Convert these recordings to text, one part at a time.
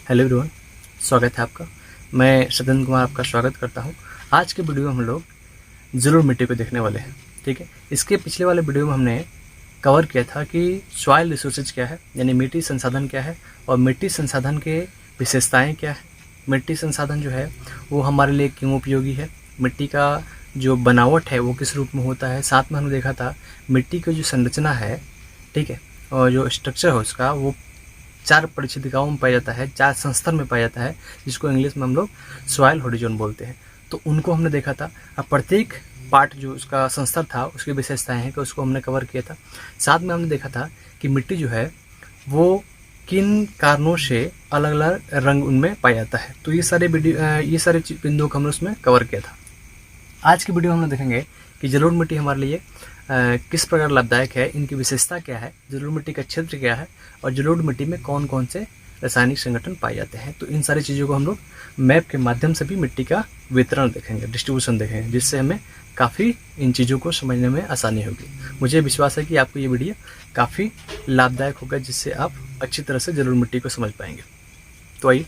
Hello everyone, स्वागत है आपका। मैं सदन कुमार आपका स्वागत करता हूं। आज के वीडियो में हम लोग जलोढ़ मिट्टी को देखने वाले हैं। ठीक है, इसके पिछले वाले वीडियो में हमने कवर किया था कि सॉइल रिसोर्सेज क्या है, यानी मिट्टी संसाधन क्या है और मिट्टी संसाधन के विशेषताएं क्या है। मिट्टी संसाधन जो है वो हमारे लिए क्यों उपयोगी है, मिट्टी का जो बनावट है वो किस रूप में होता है। साथ में हमने देखा था मिट्टी की जो संरचना है, ठीक है, और जो स्ट्रक्चर है उसका वो 4 परिच्छेदिकाओं में पाया जाता है, 4 संस्तर में पाया जाता है, जिसको इंग्लिश में हम लोग सॉइल होरिजोन बोलते हैं। तो उनको हमने देखा था। अब प्रत्येक पार्ट जो उसका संस्तर था उसकी विशेषताएं हैं कि उसको हमने कवर किया था। साथ में हमने देखा था कि मिट्टी जो है वो किन कारणों से अलग अलग रंग उनमें पाया जाता है। तो ये सारे बिंदुओं को हमने उसमें कवर किया था। आज की वीडियो में हम लोग देखेंगे कि जलोढ़ मिट्टी हमारे लिए किस प्रकार लाभदायक है, इनकी विशेषता क्या है, जलोढ़ मिट्टी का क्षेत्र क्या है और जलोढ़ मिट्टी में कौन कौन से रासायनिक संगठन पाए जाते हैं। तो इन सारी चीज़ों को हम लोग मैप के माध्यम से भी मिट्टी का वितरण देखेंगे, डिस्ट्रीब्यूशन देखेंगे, जिससे हमें काफ़ी इन चीज़ों को समझने में आसानी होगी। मुझे विश्वास है कि आपको ये वीडियो काफ़ी लाभदायक होगा, जिससे आप अच्छी तरह से जलोढ़ मिट्टी को समझ पाएंगे। तो आइए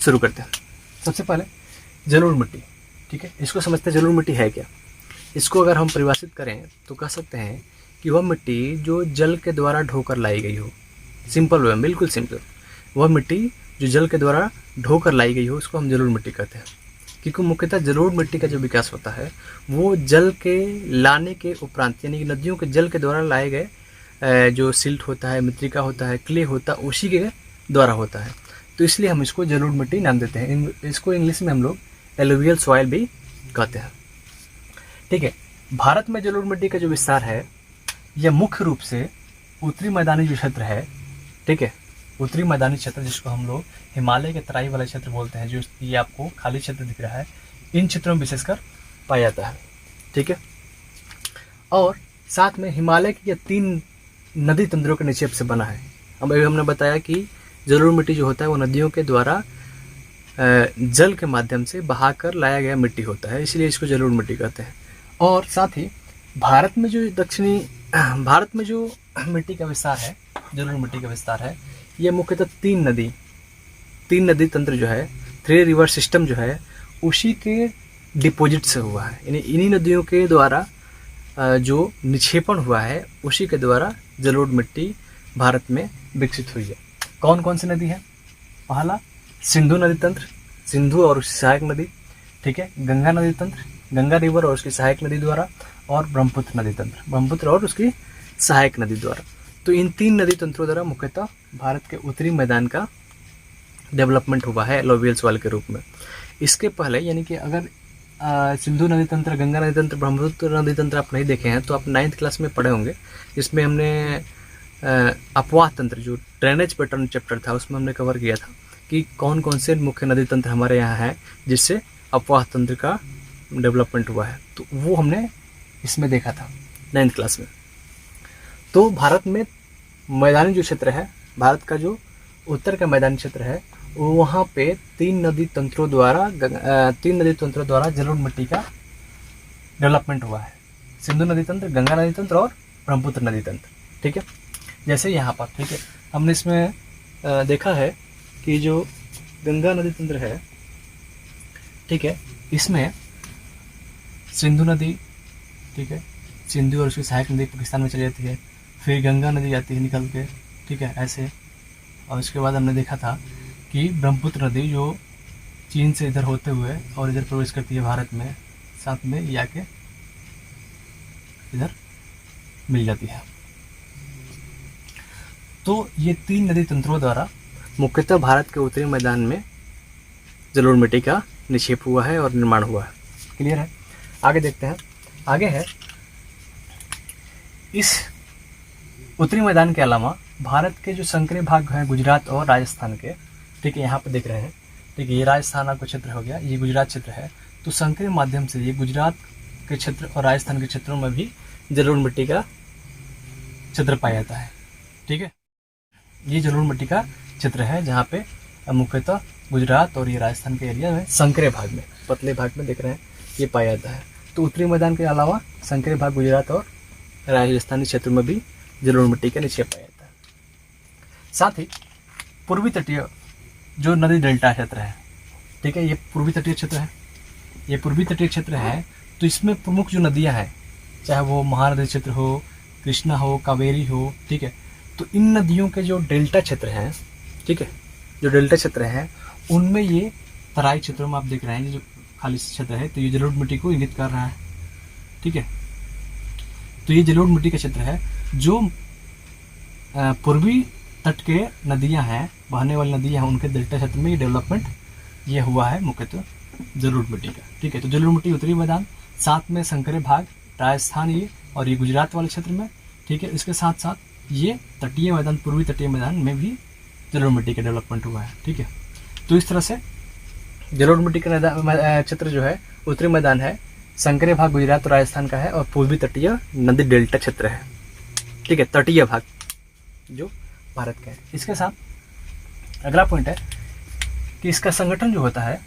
शुरू करते हैं। सबसे पहले जलोढ़ मिट्टी, ठीक है, इसको समझते हैं जलोढ़ मिट्टी है क्या। इसको अगर हम परिभाषित करें तो कह सकते हैं कि वह मिट्टी जो जल के द्वारा ढोकर लाई गई हो। सिंपल वे में, बिल्कुल सिंपल, वह मिट्टी जो जल के द्वारा ढोकर लाई गई हो उसको हम जलोढ़ मिट्टी कहते हैं। क्योंकि मुख्यतः जलोढ़ मिट्टी का जो विकास होता है वो जल के लाने के उपरांत, यानी कि नदियों के जल के द्वारा लाए गए जो सिल्ट होता है, मृत्तिका होता है, क्ले होता है, उसी के द्वारा होता है। तो इसलिए हम इसको जलोढ़ मिट्टी नाम देते हैं। इसको इंग्लिश में हम लोग एलुवियल सॉइल भी कहते हैं। ठीक है, भारत में जलोढ़ मिट्टी का जो विस्तार है यह मुख्य रूप से उत्तरी मैदानी जो क्षेत्र है, ठीक है, उत्तरी मैदानी क्षेत्र जिसको हम लोग हिमालय के तराई वाला क्षेत्र बोलते हैं, जो ये आपको खाली क्षेत्र दिख रहा है, इन क्षेत्रों में विशेषकर पाया जाता है। ठीक है, और साथ में हिमालय की यह 3 नदी तंत्रों के निक्षेप से बना है। अब अभी हमने बताया कि जलोढ़ मिट्टी जो होता है वो नदियों के द्वारा जल के माध्यम से बहाकर लाया गया मिट्टी होता है, इसलिए इसको जलोढ़ मिट्टी कहते हैं। और साथ ही भारत में जो मिट्टी का विस्तार है, जलोढ़ मिट्टी का विस्तार है, ये मुख्यतः 3 नदी तंत्र जो है, 3 रिवर सिस्टम जो है, उसी के डिपोजिट से हुआ है। यानी इन्हीं नदियों के द्वारा जो निक्षेपण हुआ है उसी के द्वारा जलोढ़ मिट्टी भारत में विकसित हुई है। कौन कौन सी नदी है? पहला सिंधु नदी तंत्र, सिंधु और उसकी सहायक नदी, ठीक है, गंगा नदी तंत्र, गंगा रिवर और उसकी सहायक नदी द्वारा, और ब्रह्मपुत्र नदी तंत्र, ब्रह्मपुत्र और उसकी सहायक नदी द्वारा। तो इन 3 नदी तंत्रों द्वारा मुख्यतः भारत के उत्तरी मैदान का डेवलपमेंट हुआ है एलुवियल सॉइल के रूप में। इसके पहले, यानी कि अगर सिंधु नदी तंत्र, गंगा नदी तंत्र, ब्रह्मपुत्र नदी तंत्र आप नहीं देखे हैं तो आप 9th क्लास में पढ़े होंगे, जिसमें हमने अपवाह तंत्र, जो ड्रेनेज पैटर्न चैप्टर था, उसमें हमने कवर किया था कि कौन कौन से मुख्य नदी तंत्र हमारे यहाँ हैं जिससे अपवाह तंत्र का डेवलपमेंट हुआ है। तो वो हमने इसमें देखा था 9th क्लास में। तो भारत में मैदानी जो क्षेत्र है, भारत का जो उत्तर का मैदानी क्षेत्र है, वहाँ पे 3 नदी तंत्रों द्वारा जलोढ़ मिट्टी का डेवलपमेंट हुआ है। सिंधु नदी तंत्र, गंगा नदी तंत्र और ब्रह्मपुत्र नदी तंत्र। ठीक है, जैसे यहाँ पर, ठीक है, हमने इसमें देखा है कि जो गंगा नदी तंत्र है, ठीक है, इसमें सिंधु नदी, ठीक है, सिंधु और उसकी सहायक नदी पाकिस्तान में चली जाती है, फिर गंगा नदी आती है निकल के, ठीक है, ऐसे। और उसके बाद हमने देखा था कि ब्रह्मपुत्र नदी जो चीन से इधर होते हुए और इधर प्रवेश करती है भारत में, साथ में ये आके इधर मिल जाती है। तो ये 3 नदी तंत्रों द्वारा मुख्यतः भारत के उत्तरी मैदान में जलोढ़ मिट्टी का निक्षेप हुआ है और निर्माण हुआ है। क्लियर है? आगे देखते हैं। आगे है, इस उत्तरी मैदान के अलावा भारत के जो संकरे भाग हैं गुजरात और राजस्थान के, ठीक है, यहाँ पे देख रहे हैं, ठीक है, ये राजस्थान आपका क्षेत्र हो गया, ये गुजरात क्षेत्र है। तो संकरे माध्यम से ये गुजरात के क्षेत्र और राजस्थान के क्षेत्रों में भी जलोढ़ मिट्टी का क्षेत्र पाया जाता है। ठीक है, ये जलोढ़ मिट्टी का क्षेत्र है जहाँ पे मुख्यतः गुजरात और ये राजस्थान के एरिया में संकरे भाग में, पतले भाग में देख रहे हैं, ये पाया जाता है। तो उत्तरी मैदान के अलावा संकरे भाग गुजरात और राजस्थानी क्षेत्र में भी जलोढ़ मिट्टी का निक्षेप पाया जाता है। साथ ही पूर्वी तटीय जो नदी डेल्टा क्षेत्र है, ठीक है, ये पूर्वी तटीय क्षेत्र है, ये पूर्वी तटीय क्षेत्र है। तो इसमें प्रमुख जो नदियां हैं, चाहे वो महानदी क्षेत्र हो, कृष्णा हो, कावेरी हो, ठीक है, तो इन नदियों के जो डेल्टा क्षेत्र हैं, ठीक है, जो डेल्टा क्षेत्र हैं उनमें ये तराई क्षेत्रों में आप देख रहे हैं जो खाली क्षेत्र है, तो ये जलोढ़ मिट्टी को इंगित कर रहा है, ठीक है। तो ये जलोढ़ मिट्टी का क्षेत्र है। जो पूर्वी तट के नदियां हैं, बहने वाली नदियां हैं, उनके डेल्टा क्षेत्र में ये डेवलपमेंट ये हुआ है मुख्यतः जलोढ़ मिट्टी का, ठीक है। तो जलोढ़ मिट्टी उत्तरी मैदान, साथ में संकरे भाग राजस्थान ये, और ये गुजरात वाले क्षेत्र में, ठीक है। इसके साथ साथ ये तटीय मैदान, पूर्वी तटीय मैदान में भी जलोढ़ मिट्टी का डेवलपमेंट हुआ है, ठीक है। तो इस तरह से जलोढ़ मिट्टी का क्षेत्र जो है उत्तरी मैदान है, संकरे भाग गुजरात और राजस्थान का है, और पूर्वी तटीय नदी डेल्टा क्षेत्र है, ठीक है, तटीय भाग जो भारत का है। इसके साथ अगला पॉइंट है कि इसका संगठन जो होता है,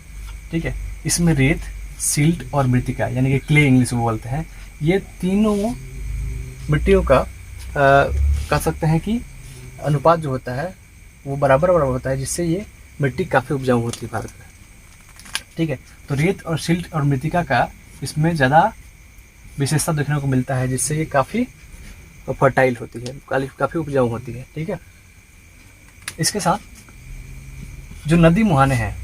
ठीक है, इसमें रेत, सिल्ट और मृतिका यानी कि क्ले इंग्लिश में बोलते हैं, ये तीनों मिट्टियों का कह सकते हैं कि अनुपात जो होता है वो बराबर होता है, जिससे ये मिट्टी काफ़ी उपजाऊ होती है भारत में, ठीक है। तो रेत और सिल्ट और मृतिका का इसमें ज़्यादा विशेषता देखने को मिलता है, जिससे ये काफ़ी फर्टाइल होती है, काफ़ी उपजाऊ होती है, ठीक है। इसके साथ जो नदी मुहाने हैं,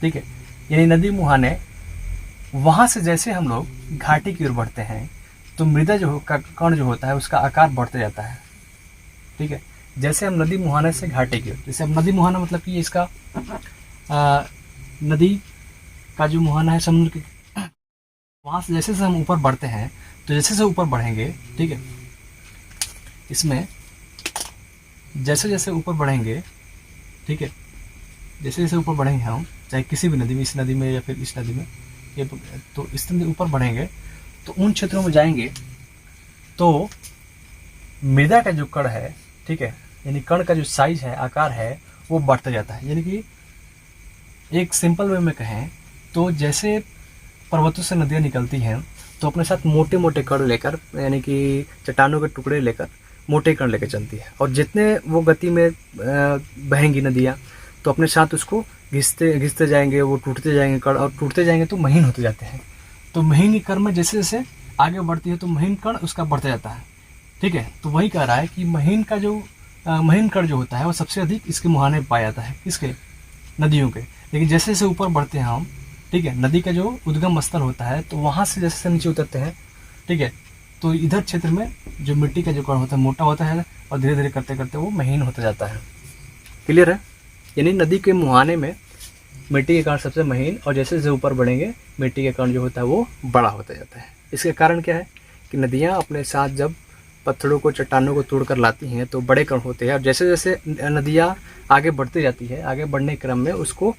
ठीक है, यानी नदी मुहाने, वहाँ से जैसे हम लोग घाटी की ओर बढ़ते हैं तो मृदा जो कण जो होता है उसका आकार बढ़ते जाता है, ठीक है। जैसे हम नदी मुहाने से घाटी की ओर, जैसे अब नदी मुहाना मतलब कि इसका नदी का जो मुहाना है समुद्र के, वहाँ से जैसे हम ऊपर बढ़ते हैं तो जैसे ऊपर बढ़ेंगे, ठीक है, इसमें जैसे जैसे ऊपर बढ़ेंगे, ठीक है, जैसे जैसे ऊपर बढ़ेंगे हम, चाहे किसी भी नदी में, इस नदी में या फिर इस नदी में, ये तो इस नदी ऊपर बढ़ेंगे तो उन क्षेत्रों में जाएंगे तो मृदा का जो कण है, ठीक है, यानी कण का जो साइज है, आकार है, वो बढ़ता जाता है। यानी कि एक सिंपल वे में कहें तो जैसे पर्वतों से नदियाँ निकलती हैं तो अपने साथ मोटे मोटे कण लेकर, यानी कि चट्टानों के टुकड़े लेकर मोटे कण लेकर चलती है, और जितने वो गति में बहेंगी नदियाँ तो अपने साथ उसको घिसते जाएंगे, वो टूटते जाएंगे कण, और टूटते जाएंगे तो महीन होते जाते हैं। तो महीन कण में जैसे जैसे आगे बढ़ती है तो महीन कण उसका बढ़ता जाता है, ठीक है। तो वही कह रहा है कि महीन कण जो होता है वो सबसे अधिक इसके मुहाने पाया जाता है, किसके, नदियों के। लेकिन जैसे जैसे ऊपर बढ़ते हैं हम, ठीक है, नदी का जो उद्गम स्थल होता है तो वहाँ से जैसे जैसे नीचे उतरते हैं, ठीक है, तो इधर क्षेत्र में जो मिट्टी का जो कण होता है मोटा होता है और धीरे धीरे करते करते वो महीन होता जाता है। क्लियर है? यानी नदी के मुहाने में मिट्टी के कण सबसे महीन, और जैसे जैसे ऊपर बढ़ेंगे मिट्टी के कण जो होता है वो बड़ा होता जाता है। इसके कारण क्या है कि नदियाँ अपने साथ जब पत्थरों को, चट्टानों को तोड़ कर लाती हैं तो बड़े कण होते हैं, और जैसे जैसे नदियाँ आगे बढ़ती जाती है, आगे बढ़ने के क्रम में उसको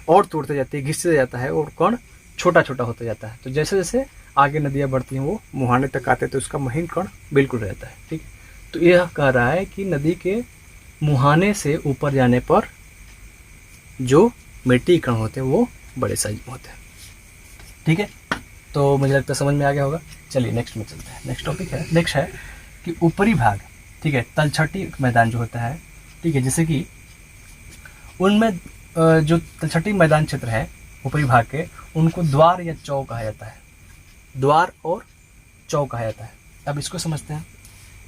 और तोड़ते जाती है, घिसते जाता है, और कण छोटा छोटा होता जाता है। तो जैसे जैसे आगे नदियाँ बढ़ती हैं वो मुहाने तक आते हैं तो उसका महीन कण बिल्कुल रहता है, ठीक। तो यह कह रहा है कि नदी के मुहाने से ऊपर जाने पर जो मिट्टी कण होते हैं वो बड़े साइज में होते हैं, ठीक है। तो मुझे लगता है समझ में आ गया होगा। चलिए नेक्स्ट में चलते हैं। नेक्स्ट है कि ऊपरी भाग, ठीक है, तलछटी मैदान जो होता है, ठीक है, जैसे कि उनमें जो तलछटी मैदान क्षेत्र है ऊपरी भाग के, उनको द्वार या चौ कहा जाता है, द्वार और चौ कहा जाता है। अब इसको समझते हैं।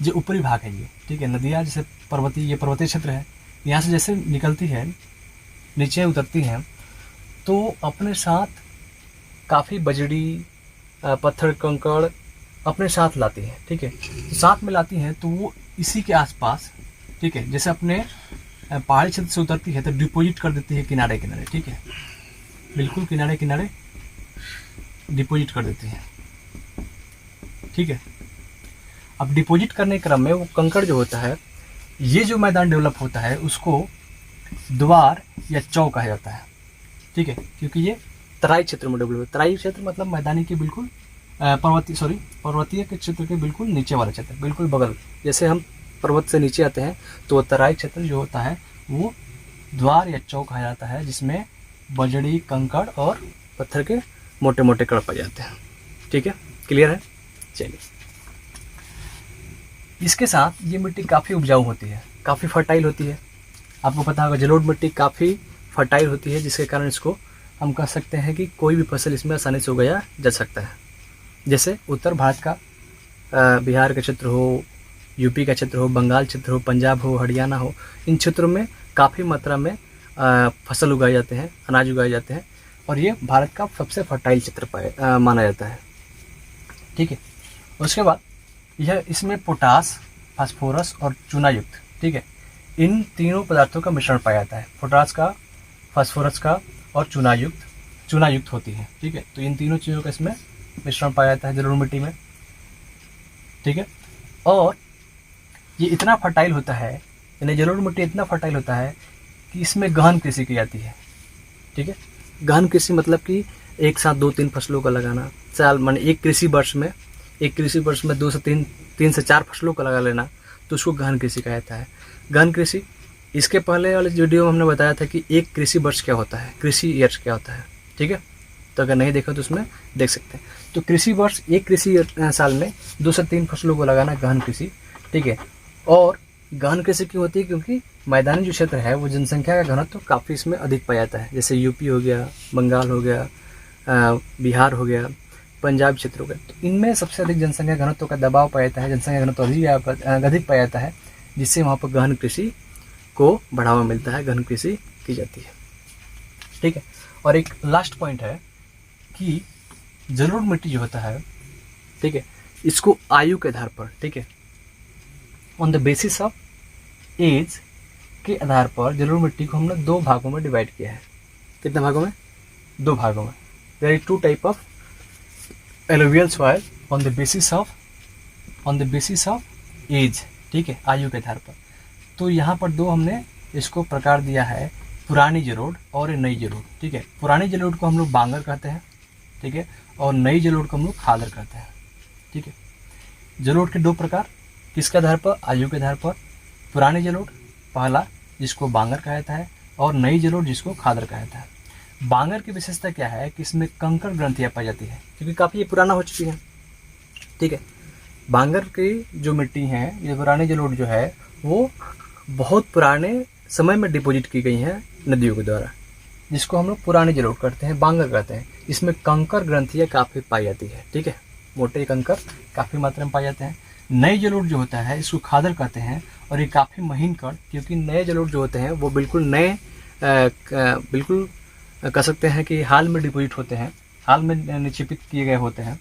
जो ऊपरी भाग है ये, ठीक है, नदियाँ जैसे ये पर्वतीय क्षेत्र है, यहाँ से जैसे निकलती है नीचे उतरती हैं तो अपने साथ काफ़ी बजड़ी, पत्थर, कंकड़ अपने साथ लाती हैं, ठीक है। तो साथ में लाती हैं तो वो इसी के आसपास, ठीक है, जैसे अपने पहाड़ी क्षेत्र से उतरती है तो डिपॉजिट कर देती है किनारे किनारे, ठीक है, बिल्कुल किनारे किनारे डिपॉजिट कर देती है, ठीक है। अब डिपॉजिट करने के क्रम में वो कंकड़ जो होता है, ये जो मैदान डेवलप होता है उसको द्वार या चौ कहा जाता है, ठीक है, क्योंकि ये तराई क्षेत्र में डेवलप है। तराई क्षेत्र मतलब मैदानी के बिल्कुल पर्वतीय के क्षेत्र के बिल्कुल नीचे वाला क्षेत्र, बिल्कुल बगल। जैसे हम पर्वत से नीचे आते हैं तो तराई क्षेत्र जो होता है वो द्वार या चौ कहा जाता है, जिसमें बजड़ी, कंकड़ और पत्थर के मोटे मोटे कण पाए जाते हैं, ठीक है। क्लियर है? चलिए, इसके साथ ये मिट्टी काफ़ी उपजाऊ होती है, काफ़ी फर्टाइल होती है, आपको पता होगा जलोढ़ मिट्टी काफ़ी फर्टाइल होती है, जिसके कारण इसको हम कह सकते हैं कि कोई भी फसल इसमें आसानी से उगाया जा सकता है। जैसे उत्तर भारत का बिहार का क्षेत्र हो, यूपी का क्षेत्र हो, बंगाल क्षेत्र हो, पंजाब हो, हरियाणा हो, इन क्षेत्रों में काफ़ी मात्रा में फसल उगाए जाते हैं, अनाज उगाए जाते हैं, और ये भारत का सबसे फर्टाइल क्षेत्र माना जाता है। ठीक है, उसके बाद यह इसमें पोटास, फास्फोरस और चूना युक्त, ठीक है, इन तीनों पदार्थों का मिश्रण पाया जाता है। पोटास का, फास्फोरस का और चूना युक्त होती है। ठीक है, तो इन तीनों चीज़ों का इसमें मिश्रण पाया जाता है जलोढ़ मिट्टी में। ठीक है, और ये इतना फर्टाइल होता है, यानी जलोढ़ मिट्टी इतना फर्टाइल होता है कि इसमें गहन कृषि की जाती है। ठीक है, गहन कृषि मतलब कि एक साथ 2-3 फसलों का लगाना, साल माने एक कृषि वर्ष में 2 से 3 से 4 फसलों का लगा लेना, तो उसको गहन कृषि कहा जाता है। गहन कृषि, इसके पहले वाले वीडियो में हमने बताया था कि एक कृषि वर्ष क्या होता है, कृषि ईयर्स क्या होता है। ठीक है, तो अगर नहीं देखा तो उसमें देख सकते हैं। तो कृषि वर्ष, एक कृषि साल में 2 से 3 फसलों को लगाना गहन कृषि। ठीक है, और गहन कृषि क्यों होती है? क्योंकि मैदानी जो क्षेत्र है वो जनसंख्या का घनत्व तो काफ़ी इसमें अधिक पाया जाता है। जैसे यूपी हो गया, बंगाल हो गया, बिहार हो गया, पंजाब क्षेत्र हो गया, तो इनमें सबसे अधिक जनसंख्या घनत्व का दबाव पाया जाता है, जनसंख्या घनत्व अधिक पाया जाता है, जिससे वहाँ पर गहन कृषि को बढ़ावा मिलता है, गहन कृषि की जाती है। ठीक है, और एक लास्ट पॉइंट है कि जलोढ़ मिट्टी जो होता है, ठीक है, इसको आयु के आधार पर, ठीक है, on the basis of age के आधार पर जलोढ़ मिट्टी को हमने 2 भागों में डिवाइड किया है। कितने भागों में? 2 भागों में। There is 2 type of alluvial soil on the basis of age, ठीक है, आयु के आधार पर। तो यहाँ पर 2 हमने इसको प्रकार दिया है, पुरानी जलोढ़ और नई जलोढ़। ठीक है, पुरानी जलोढ़ को हम लोग बांगर कहते हैं, ठीक है, और नई जलोढ़ को हम लोग खादर कहते हैं। ठीक है, जलोढ़ के 2 प्रकार, किसके आधार पर? आयु के आधार पर। पुरानी जलोढ़ पहला, जिसको बांगर कहा जाता है, और नई जलोढ़ जिसको खादर कहा जाता है। बांगर की विशेषता क्या है कि इसमें कंकड़ ग्रंथियां पाई जाती है, क्योंकि काफ़ी ये पुराना हो चुकी है। ठीक है, बांगर की जो मिट्टी है, ये पुरानी जलोढ़ जो है, वो बहुत पुराने समय में डिपोजिट की गई हैं नदियों के द्वारा, जिसको हम लोग पुरानी जलोढ़ करते हैं, बांगर कहते हैं। इसमें कंकड़ ग्रंथियां काफ़ी पाई जाती है। ठीक है, मोटे कंकड़ काफ़ी मात्रा में पाए जाते हैं। नई जलोढ़ जो होता है, इसको खादर कहते हैं, और ये काफ़ी महीन कण, क्योंकि नए जलोढ़ जो होते हैं वो बिल्कुल नए, बिल्कुल कह सकते हैं कि हाल में डिपोजिट होते हैं, हाल में निक्षेपित किए गए होते हैं,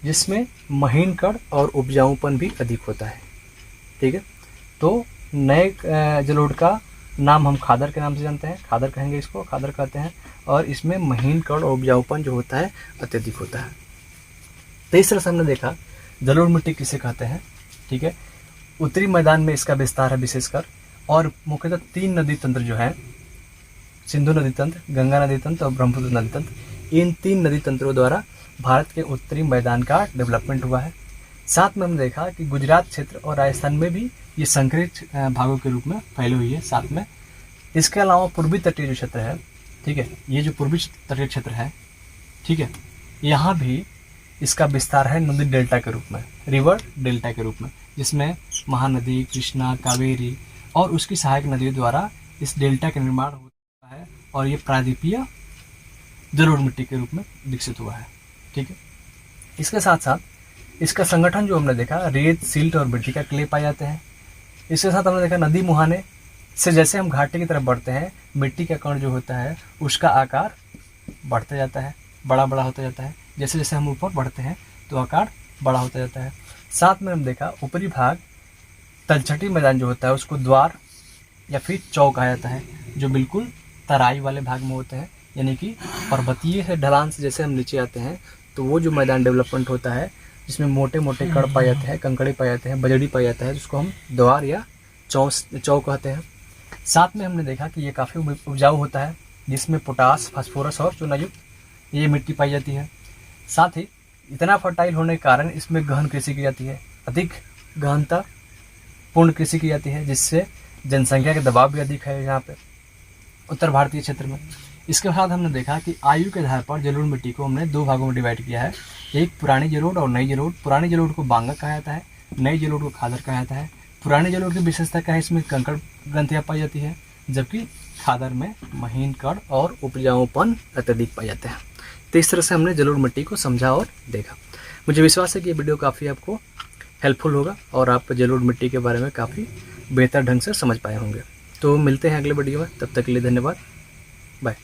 जिसमें महीन कण और उपजाऊपन भी अधिक होता है। ठीक है, तो नए जलोढ़ का नाम हम खादर के नाम से जानते हैं, खादर कहेंगे इसको, खादर कहते हैं, और इसमें महीन कण और उपजाऊपन जो होता है अत्यधिक होता है। तो इस तरह से हमने देखा जलोढ़ मिट्टी किसे कहते हैं। ठीक है, उत्तरी मैदान में इसका विस्तार है विशेषकर, और मुख्यतः 3 नदी तंत्र जो है, सिंधु नदी तंत्र, गंगा नदी तंत्र और ब्रह्मपुत्र नदी तंत्र, इन 3 नदी तंत्रों द्वारा भारत के उत्तरी मैदान का डेवलपमेंट हुआ है। साथ में हमने देखा कि गुजरात क्षेत्र और राजस्थान में भी ये संकरित भागों के रूप में फैली हुई है साथ में। इसके अलावा पूर्वी तटीय जो क्षेत्र है, ठीक है, ये जो पूर्वी तटीय क्षेत्र है, ठीक है, यहाँ भी इसका विस्तार है नदी डेल्टा के रूप में, रिवर डेल्टा के रूप में, जिसमें महानदी, कृष्णा, कावेरी और उसकी सहायक नदियों द्वारा इस डेल्टा का निर्माण होता है, और ये प्रायद्वीपीय जलोढ़ मिट्टी के रूप में विकसित हुआ है। ठीक है, इसके साथ साथ इसका संगठन जो हमने देखा, रेत, सिल्ट और मिट्टी का क्ले पाए जाते हैं। इसके साथ हमने देखा नदी मुहाने से जैसे हम घाटी की तरफ बढ़ते हैं, मिट्टी का कण जो होता है उसका आकार बढ़ता जाता है, बड़ा बड़ा होता जाता है। जैसे जैसे हम ऊपर बढ़ते हैं तो आकार बड़ा होता जाता है। साथ में हम देखा ऊपरी भाग, तलछटी मैदान जो होता है उसको द्वार या फिर चौ कहा जाता है, जो बिल्कुल तराई वाले भाग में होते हैं, यानी कि पर्वतीय से ढलान से जैसे हम नीचे आते हैं तो वो जो मैदान डेवलपमेंट होता है, जिसमें मोटे मोटे कण पाए जाते हैं, कंकड़े पाए जाते हैं, बजड़ी पाया जाता है, जिसको हम द्वार या चौ कहते हैं। साथ में हमने देखा कि ये काफ़ी उपजाऊ होता है, जिसमें पोटास, फास्फोरस और चूनायुक्त ये मिट्टी पाई जाती है। साथ ही इतना फर्टाइल होने के कारण इसमें गहन कृषि की जाती है, अधिक गहनता पूर्ण कृषि की जाती है, जिससे जनसंख्या का दबाव भी अधिक है यहाँ पे उत्तर भारतीय क्षेत्र में। इसके साथ हमने देखा कि आयु के आधार पर जलोढ़ मिट्टी को हमने 2 भागों में डिवाइड किया है, एक पुरानी जलोढ़ और नई जलोढ़। पुरानी जलोढ़ को बांगर कहा जाता है, नई जलोढ़ को खादर कहा जाता है। पुरानी जलोढ़ की विशेषता क्या है, इसमें कंकड़ ग्रंथियाँ पाई जाती है, जबकि खादर में महीन कण और उपजाऊपन अत्यधिक पाए जाते हैं। तो इस तरह से हमने जलोढ़ मिट्टी को समझा और देखा। मुझे विश्वास है कि ये वीडियो काफ़ी आपको हेल्पफुल होगा और आप जलोढ़ मिट्टी के बारे में काफ़ी बेहतर ढंग से समझ पाए होंगे। तो मिलते हैं अगले वीडियो में, तब तक के लिए धन्यवाद, बाय।